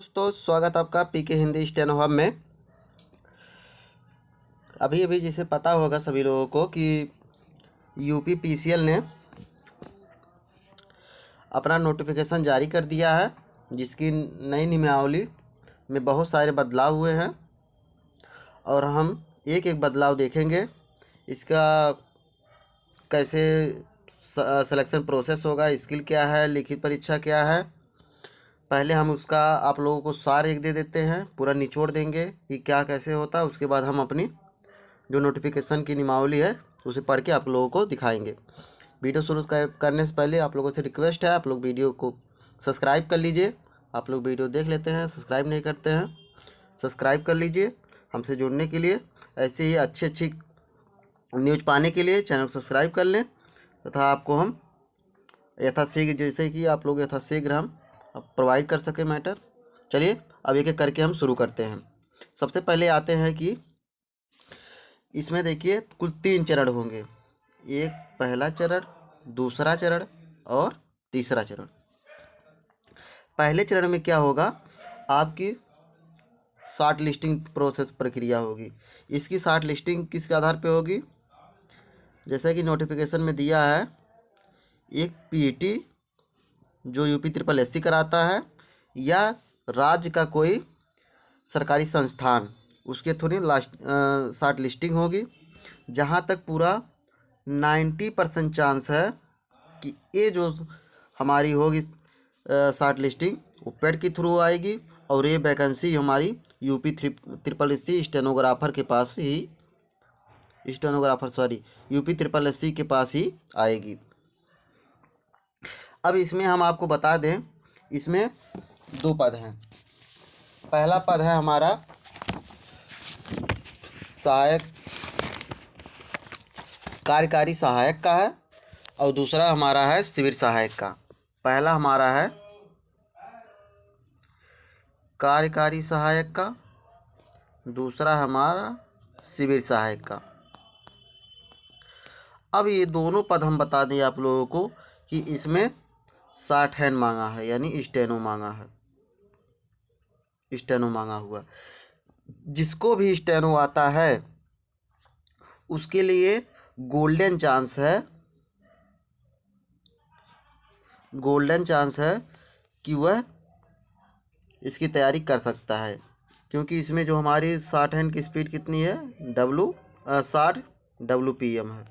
दोस्तों स्वागत आपका पीके हिंदी स्टेनो हब में। अभी अभी जिसे पता होगा सभी लोगों को कि यूपी पीसीएल ने अपना नोटिफिकेशन जारी कर दिया है, जिसकी नई नियमावली में बहुत सारे बदलाव हुए हैं और हम एक एक बदलाव देखेंगे। इसका कैसे सिलेक्शन प्रोसेस होगा, स्किल क्या है, लिखित परीक्षा क्या है, पहले हम उसका आप लोगों को सार एक दे देते हैं, पूरा निचोड़ देंगे कि क्या कैसे होता है। उसके बाद हम अपनी जो नोटिफिकेशन की नियमावली है उसे पढ़ के आप लोगों को दिखाएंगे। वीडियो शुरू करने से पहले आप लोगों से रिक्वेस्ट है, आप लोग वीडियो को सब्सक्राइब कर लीजिए। आप लोग वीडियो देख लेते हैं, सब्सक्राइब नहीं करते हैं, सब्सक्राइब कर लीजिए। हमसे जुड़ने के लिए, ऐसे ही अच्छी अच्छी न्यूज़ पाने के लिए चैनल को सब्सक्राइब कर लें तथा आपको हम यथाशीघ्र, जैसे कि आप लोग यथाशीघ्र हम प्रोवाइड कर सके मैटर। चलिए अब एक एक करके हम शुरू करते हैं। सबसे पहले आते हैं कि इसमें देखिए कुल 3 चरण होंगे। एक पहला चरण, दूसरा चरण और तीसरा चरण। पहले चरण में क्या होगा, आपकी शॉर्ट लिस्टिंग प्रोसेस प्रक्रिया होगी। इसकी शॉर्ट लिस्टिंग किसके आधार पे होगी, जैसा कि नोटिफिकेशन में दिया है, एक पीईटी जो यूपी ट्रिपल एससी कराता है या राज्य का कोई सरकारी संस्थान, उसके थ्रू शॉर्ट लिस्टिंग होगी। जहाँ तक पूरा 90% चांस है कि ये जो हमारी होगी शॉर्ट लिस्टिंग वो पेड के थ्रू आएगी और ये वैकेंसी हमारी यूपी ट्रिपल एससी स्टेनोग्राफर के पास ही, यूपी ट्रिपल एससी के पास ही आएगी। अब इसमें हम आपको बता दें, इसमें 2 पद हैं। पहला पद है हमारा सहायक, कार्यकारी सहायक का है और दूसरा हमारा है शिविर सहायक का। पहला हमारा है कार्यकारी सहायक का, दूसरा हमारा शिविर सहायक का। अब ये दोनों पद हम बता दें आप लोगों को कि इसमें शॉर्ट हैंड मांगा है, यानी स्टेनो मांगा है, स्टेनो मांगा हुआ। जिसको भी स्टेनो आता है उसके लिए गोल्डन चांस है, गोल्डन चांस है कि वह इसकी तैयारी कर सकता है, क्योंकि इसमें जो हमारी शॉर्ट हैंड की स्पीड कितनी है, 60 WPM है।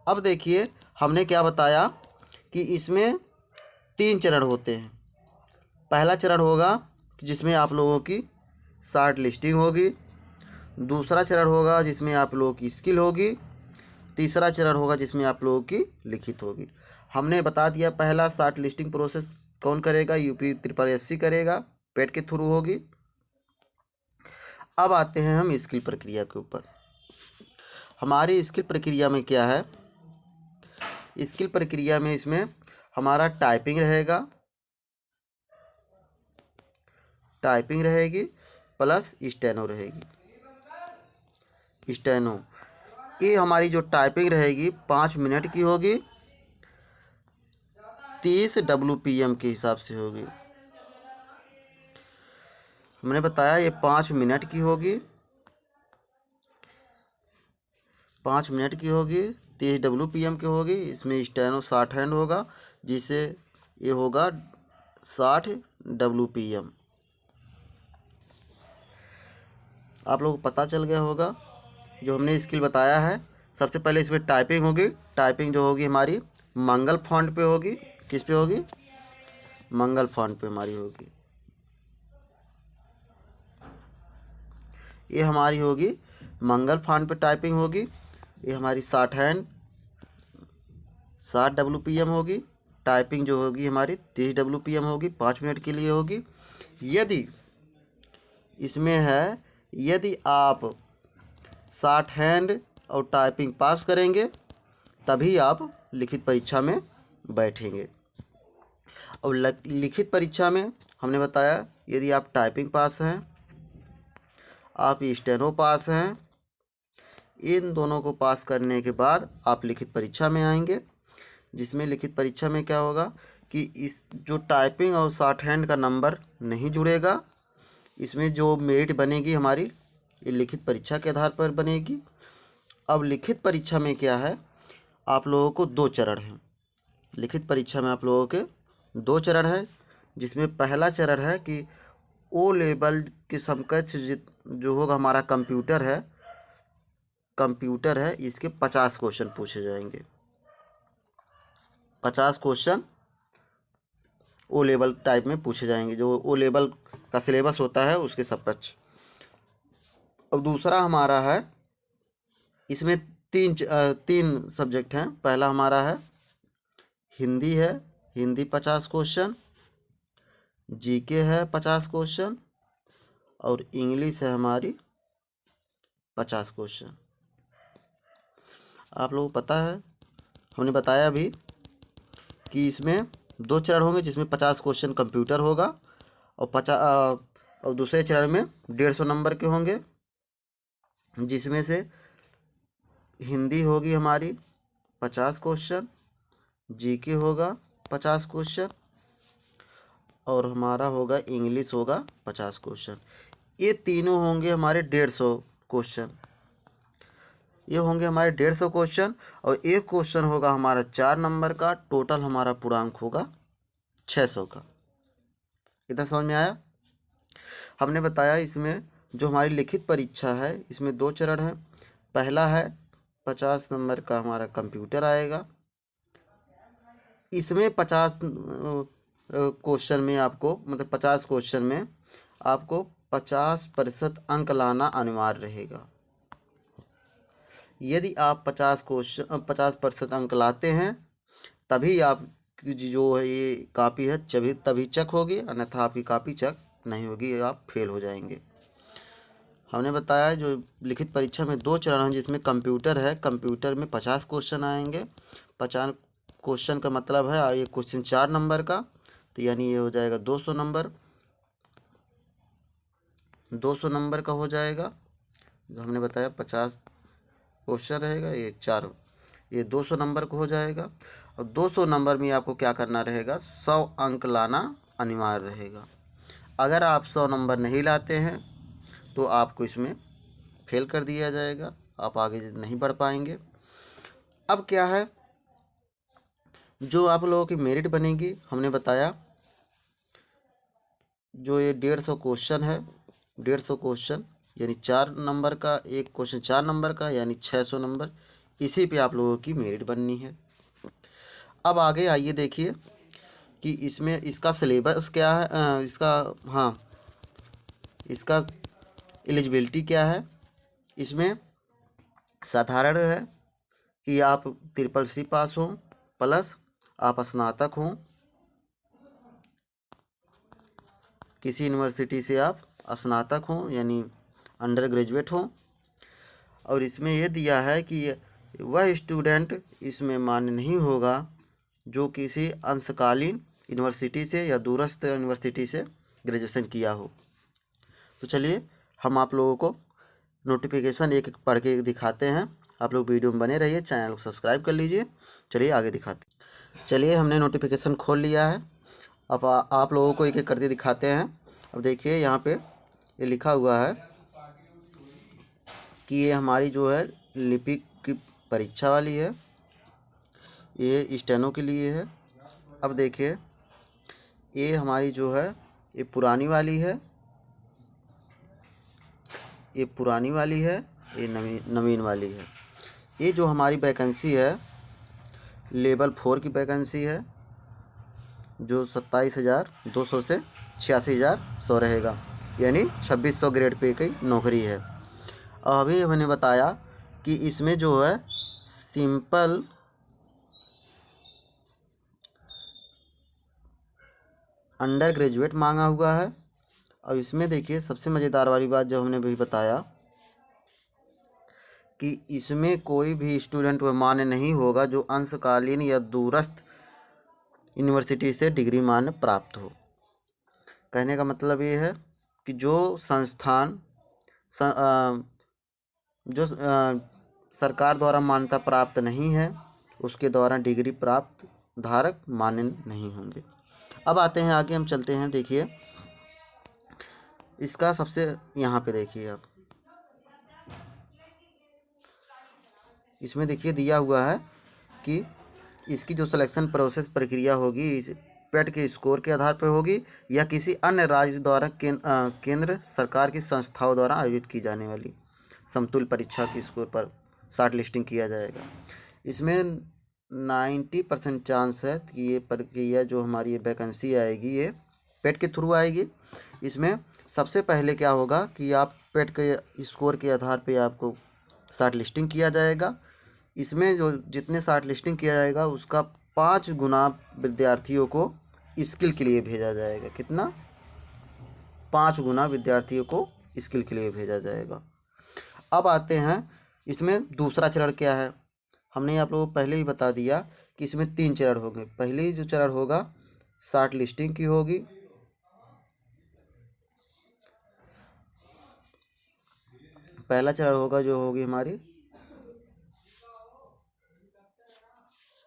अब देखिए हमने क्या बताया कि इसमें 3 चरण होते हैं। पहला चरण होगा जिसमें आप लोगों की शॉर्ट लिस्टिंग होगी, दूसरा चरण होगा जिसमें आप लोगों की स्किल होगी, तीसरा चरण होगा जिसमें आप लोगों की लिखित होगी। हमने बता दिया पहला शॉर्ट लिस्टिंग प्रोसेस कौन करेगा, यूपी ट्रिपल एससी करेगा, पेड के थ्रू होगी। अब आते हैं हम स्किल प्रक्रिया के ऊपर। हमारी स्किल प्रक्रिया में क्या है, स्किल प्रक्रिया में इसमें हमारा टाइपिंग रहेगा, टाइपिंग रहेगी प्लस स्टेनो रहेगी। स्टेनो ये हमारी जो टाइपिंग रहेगी 5 मिनट की होगी, 30 WPM के हिसाब से होगी। हमने बताया ये 5 मिनट की होगी, 5 मिनट की होगी, 30 WPM की होगी। इसमें स्टेनो शॉर्ट हैंड होगा, जिसे ये होगा 60 WPM। आप लोगों को पता चल गया होगा जो हमने स्किल बताया है। सबसे पहले इसमें टाइपिंग होगी, टाइपिंग जो होगी हमारी मंगल फॉन्ट पे होगी। किस पे होगी, मंगल फॉन्ट पे हमारी होगी। ये हमारी होगी मंगल फॉन्ट पे टाइपिंग होगी। ये हमारी शॉर्ट हैंड 60 WPM होगी। टाइपिंग जो होगी हमारी 30 WPM होगी, 5 मिनट के लिए होगी। यदि इसमें है, यदि आप शॉर्ट हैंड और टाइपिंग पास करेंगे तभी आप लिखित परीक्षा में बैठेंगे। और लिखित परीक्षा में हमने बताया यदि आप टाइपिंग पास हैं, आप स्टेनो पास हैं, इन दोनों को पास करने के बाद आप लिखित परीक्षा में आएंगे। जिसमें लिखित परीक्षा में क्या होगा कि इस जो टाइपिंग और शॉर्ट हैंड का नंबर नहीं जुड़ेगा। इसमें जो मेरिट बनेगी हमारी ये लिखित परीक्षा के आधार पर बनेगी। अब लिखित परीक्षा में क्या है, आप लोगों को 2 चरण हैं। लिखित परीक्षा में आप लोगों के 2 चरण है, जिसमें पहला चरण है कि ओ लेवल के समकक्ष जो होगा हमारा कंप्यूटर है इसके 50 क्वेश्चन पूछे जाएंगे। 50 क्वेश्चन ओ लेवल टाइप में पूछे जाएंगे, जो ओ लेवल का सिलेबस होता है उसके समकक्ष। अब दूसरा हमारा है, इसमें तीन सब्जेक्ट हैं। पहला हमारा है हिंदी है, हिंदी 50 क्वेश्चन, जीके है 50 क्वेश्चन, और इंग्लिश है हमारी 50 क्वेश्चन। आप लोगों को पता है, हमने बताया भी कि इसमें 2 चरण होंगे, जिसमें 50 क्वेश्चन कंप्यूटर होगा और दूसरे चरण में 150 नंबर के होंगे, जिसमें से हिंदी होगी हमारी 50 क्वेश्चन, जीके होगा 50 क्वेश्चन, और हमारा होगा इंग्लिश होगा 50 क्वेश्चन। ये तीनों होंगे हमारे 150 क्वेश्चन। ये होंगे हमारे 150 क्वेश्चन, और एक क्वेश्चन होगा हमारा 4 नंबर का। टोटल हमारा पूर्णांक होगा 600 का। इतना समझ में आया? हमने बताया इसमें जो हमारी लिखित परीक्षा है इसमें 2 चरण है। पहला है 50 नंबर का हमारा कंप्यूटर आएगा। इसमें 50 क्वेश्चन में आपको, मतलब 50 क्वेश्चन में आपको 50% अंक लाना अनिवार्य रहेगा। यदि आप 50% अंक लाते हैं तभी आपकी जो है ये कॉपी है तभी चेक होगी, अन्यथा आपकी कॉपी चेक नहीं होगी, आप फेल हो जाएंगे। हमने बताया जो लिखित परीक्षा में 2 चरण हैं, जिसमें कंप्यूटर है। कंप्यूटर में 50 क्वेश्चन आएंगे। 50 क्वेश्चन का मतलब है ये क्वेश्चन 4 नंबर का, तो यानी ये हो जाएगा 200 नंबर। 200 नंबर का हो जाएगा। जो हमने बताया 50 क्वेश्चन रहेगा, ये 200 नंबर का हो जाएगा। और 200 नंबर में आपको क्या करना रहेगा, 100 अंक लाना अनिवार्य रहेगा। अगर आप 100 नंबर नहीं लाते हैं तो आपको इसमें फेल कर दिया जाएगा, आप आगे नहीं बढ़ पाएंगे। अब क्या है, जो आप लोगों की मेरिट बनेगी, हमने बताया जो ये 150 क्वेश्चन है, 150 क्वेश्चन यानी 4 नंबर का, एक क्वेश्चन 4 नंबर का यानी 600 नंबर, इसी पे आप लोगों की मेरिट बननी है। अब आगे आइए देखिए कि इसमें इसका सिलेबस क्या है, इसका एलिजिबिलिटी क्या है। इसमें साधारण है कि आप CCC पास हों, प्लस आप स्नातक हों, किसी यूनिवर्सिटी से आप स्नातक हों यानी अंडर ग्रेजुएट हों। और इसमें यह दिया है कि वह स्टूडेंट इसमें मान्य नहीं होगा जो किसी अंशकालीन यूनिवर्सिटी से या दूरस्थ यूनिवर्सिटी से ग्रेजुएशन किया हो। तो चलिए हम आप लोगों को नोटिफिकेशन एक एक पढ़ के दिखाते हैं। आप लोग वीडियो में बने रहिए, चैनल को सब्सक्राइब कर लीजिए। चलिए आगे दिखाते। चलिए हमने नोटिफिकेशन खोल लिया है। अब आप लोगों को एक एक करके दिखाते हैं। अब देखिए यहाँ पे ये लिखा हुआ है कि ये हमारी जो है लिपिक की परीक्षा वाली है, ये स्टेनो के लिए है। अब देखिए ये हमारी जो है ये पुरानी वाली है, ये नवीन वाली है। ये जो हमारी वैकेंसी है लेवल 4 की वैकेंसी है, जो 27,200 से 86,100 रहेगा, यानी 2600 ग्रेड पे की नौकरी है। अभी मैंने बताया कि इसमें जो है सिंपल अंडर ग्रेजुएट मांगा हुआ है। अब इसमें देखिए सबसे मज़ेदार वाली बात जो हमने भी बताया कि इसमें कोई भी स्टूडेंट वह मान्य नहीं होगा जो अंशकालीन या दूरस्थ यूनिवर्सिटी से डिग्री मान्य प्राप्त हो। कहने का मतलब ये है कि जो संस्थान सरकार द्वारा मान्यता प्राप्त नहीं है उसके द्वारा डिग्री प्राप्त धारक मान्य नहीं होंगे। अब आते हैं आगे, हम चलते हैं। देखिए इसका सबसे यहाँ पे देखिए आप, इसमें देखिए दिया हुआ है कि इसकी जो सिलेक्शन प्रोसेस प्रक्रिया होगी पेट के स्कोर के आधार पर होगी या किसी अन्य राज्य द्वारा केंद्र सरकार की संस्थाओं द्वारा आयोजित की जाने वाली समतुल्य परीक्षा के स्कोर पर शॉर्ट लिस्टिंग किया जाएगा। इसमें 90% चांस है कि ये प्रक्रिया जो हमारी ये वैकेंसी आएगी ये पेट के थ्रू आएगी। इसमें सबसे पहले क्या होगा कि आप पेट के स्कोर के आधार पे आपको शॉर्ट लिस्टिंग किया जाएगा। इसमें जो जितने शॉर्ट लिस्टिंग किया जाएगा उसका 5 गुना विद्यार्थियों को स्किल के लिए भेजा जाएगा। कितना? 5 गुना विद्यार्थियों को स्किल के लिए भेजा जाएगा। अब आते हैं इसमें दूसरा चरण क्या है। हमने आप लोगों को पहले ही बता दिया कि इसमें 3 चरण होंगे। पहली जो चरण होगा शॉर्ट लिस्टिंग की होगी, पहला चरण होगा जो होगी हमारी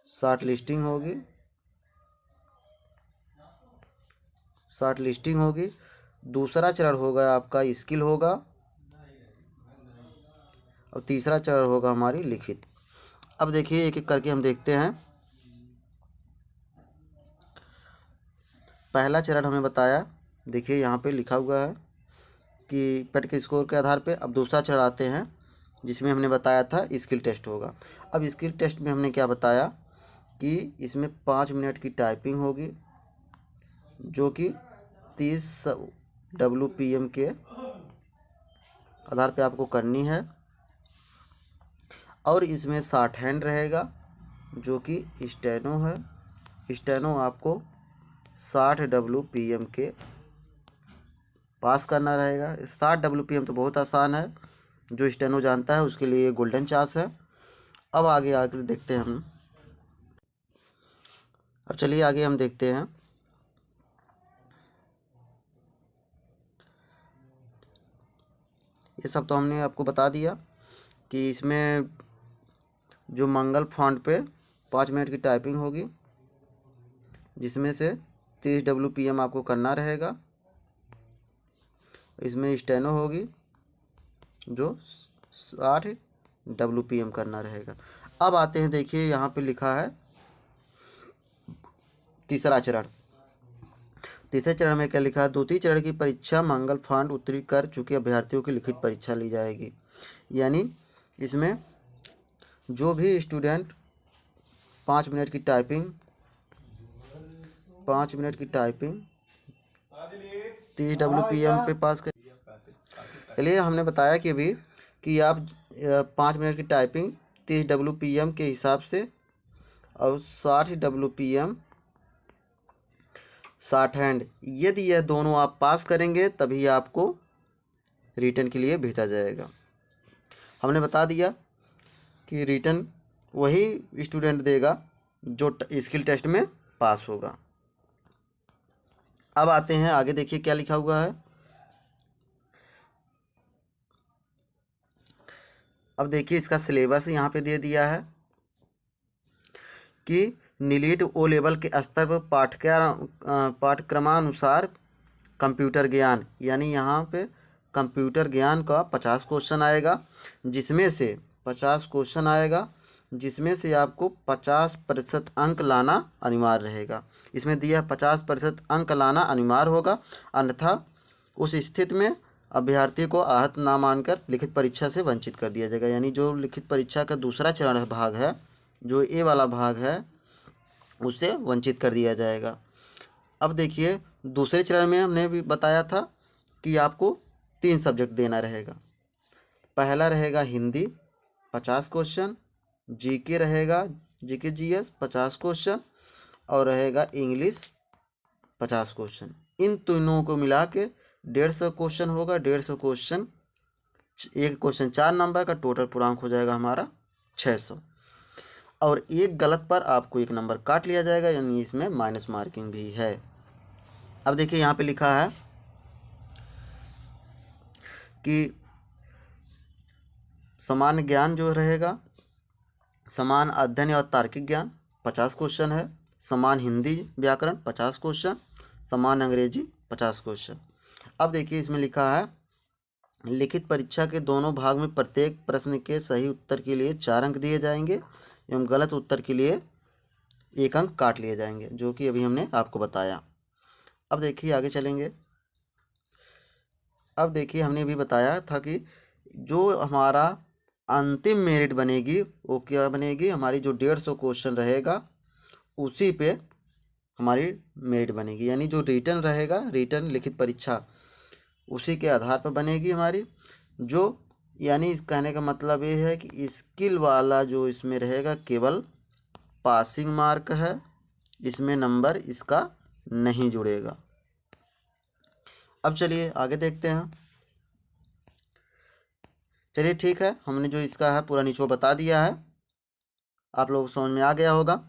शॉर्ट लिस्टिंग होगी, शॉर्ट लिस्टिंग होगी। दूसरा चरण होगा आपका स्किल होगा और तीसरा चरण होगा हमारी लिखित। अब देखिए एक एक करके हम देखते हैं। पहला चरण हमें बताया, देखिए यहाँ पे लिखा हुआ है कि पेट के स्कोर के आधार पे। अब दूसरा चरण आते हैं जिसमें हमने बताया था स्किल टेस्ट होगा। अब स्किल टेस्ट में हमने क्या बताया कि इसमें 5 मिनट की टाइपिंग होगी जो कि 30 WPM के आधार पे आपको करनी है, और इसमें शॉर्ट हैंड रहेगा जो कि स्टेनो है। स्टेनो आपको 60 WPM के पास करना रहेगा। 60 WPM तो बहुत आसान है, जो स्टेनो जानता है उसके लिए गोल्डन चांस है। अब आगे आगे देखते हैं हम। अब चलिए आगे हम देखते हैं। ये सब तो हमने आपको बता दिया कि इसमें जो मंगल फॉन्ट पे 5 मिनट की टाइपिंग होगी जिसमें से 30 WPM आपको करना रहेगा। इसमें स्टेनो होगी जो 60 WPM करना रहेगा। अब आते हैं, देखिए यहाँ पे लिखा है तीसरा चरण। तीसरे चरण में क्या लिखा है? द्वितीय चरण की परीक्षा मंगल फांड उत्तीर्ण कर चुके अभ्यर्थियों की लिखित परीक्षा ली जाएगी। यानी इसमें जो भी स्टूडेंट 5 मिनट की टाइपिंग 30 WPM पे पास कर। चलिए हमने बताया कि अभी कि आप 5 मिनट की टाइपिंग 30 WPM के हिसाब से और 60 WPM शॉर्ट हैंड, यदि यह दोनों आप पास करेंगे तभी आपको रिटर्न के लिए भेजा जाएगा। हमने बता दिया कि रिटर्न वही स्टूडेंट देगा जो स्किल टेस्ट में पास होगा। अब आते हैं आगे, देखिए क्या लिखा हुआ है। अब देखिए इसका सिलेबस यहाँ पे दे दिया है कि नीट ओ लेवल के स्तर पर पाठ्यक्रमानुसार कंप्यूटर ज्ञान, यानी यहाँ पे कंप्यूटर ज्ञान का 50 क्वेश्चन आएगा, जिसमें से 50 क्वेश्चन आएगा जिसमें से आपको 50% अंक लाना अनिवार्य रहेगा। इसमें दिया 50% अंक लाना अनिवार्य होगा, अन्यथा उस स्थिति में अभ्यर्थी को आहत ना मानकर लिखित परीक्षा से वंचित कर दिया जाएगा। यानी जो लिखित परीक्षा का दूसरा चरण भाग है, जो ए वाला भाग है, उससे वंचित कर दिया जाएगा। अब देखिए दूसरे चरण में हमने भी बताया था कि आपको 3 सब्जेक्ट देना रहेगा। पहला रहेगा हिंदी 50 क्वेश्चन, जीके रहेगा, जीके जीएस 50 क्वेश्चन, और रहेगा इंग्लिश 50 क्वेश्चन। इन तीनों को मिला के 150 क्वेश्चन होगा। 150 क्वेश्चन, एक क्वेश्चन 4 नंबर का, टोटल पूर्णांक हो जाएगा हमारा 600, और एक गलत पर आपको 1 नंबर काट लिया जाएगा, यानी इसमें माइनस मार्किंग भी है। अब देखिए यहाँ पे लिखा है कि सामान्य ज्ञान जो रहेगा, समान अध्ययन और तार्किक ज्ञान 50 क्वेश्चन है। समान हिंदी व्याकरण 50 क्वेश्चन, समान अंग्रेजी 50 क्वेश्चन। अब देखिए इसमें लिखा है लिखित परीक्षा के दोनों भाग में प्रत्येक प्रश्न के सही उत्तर के लिए 4 अंक दिए जाएंगे एवं गलत उत्तर के लिए 1 अंक काट लिए जाएंगे, जो कि अभी हमने आपको बताया। अब देखिए आगे चलेंगे। अब देखिए हमने अभी बताया था कि जो हमारा अंतिम मेरिट बनेगी वो क्या बनेगी, हमारी जो 150 क्वेश्चन रहेगा उसी पे हमारी मेरिट बनेगी, यानी जो रिटर्न रहेगा, रिटर्न लिखित परीक्षा उसी के आधार पर बनेगी हमारी। जो यानी इस कहने का मतलब ये है कि स्किल वाला जो इसमें रहेगा केवल पासिंग मार्क है, इसमें नंबर इसका नहीं जुड़ेगा। अब चलिए आगे देखते हैं। चलिए ठीक है, हमने जो इसका है पूरा निचोड़ बता दिया है, आप लोग समझ में आ गया होगा।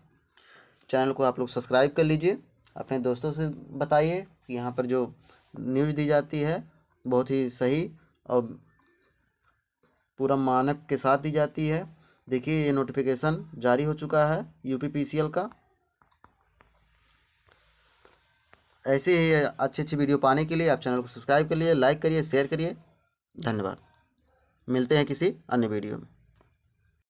चैनल को आप लोग सब्सक्राइब कर लीजिए, अपने दोस्तों से बताइए कि यहाँ पर जो न्यूज़ दी जाती है बहुत ही सही और पूरा मानक के साथ दी जाती है। देखिए ये नोटिफिकेशन जारी हो चुका है यूपीपीसीएल का। ऐसे ही अच्छी अच्छी वीडियो पाने के लिए आप चैनल को सब्सक्राइब करिए, लाइक करिए, शेयर करिए। धन्यवाद। मिलते हैं किसी अन्य वीडियो में।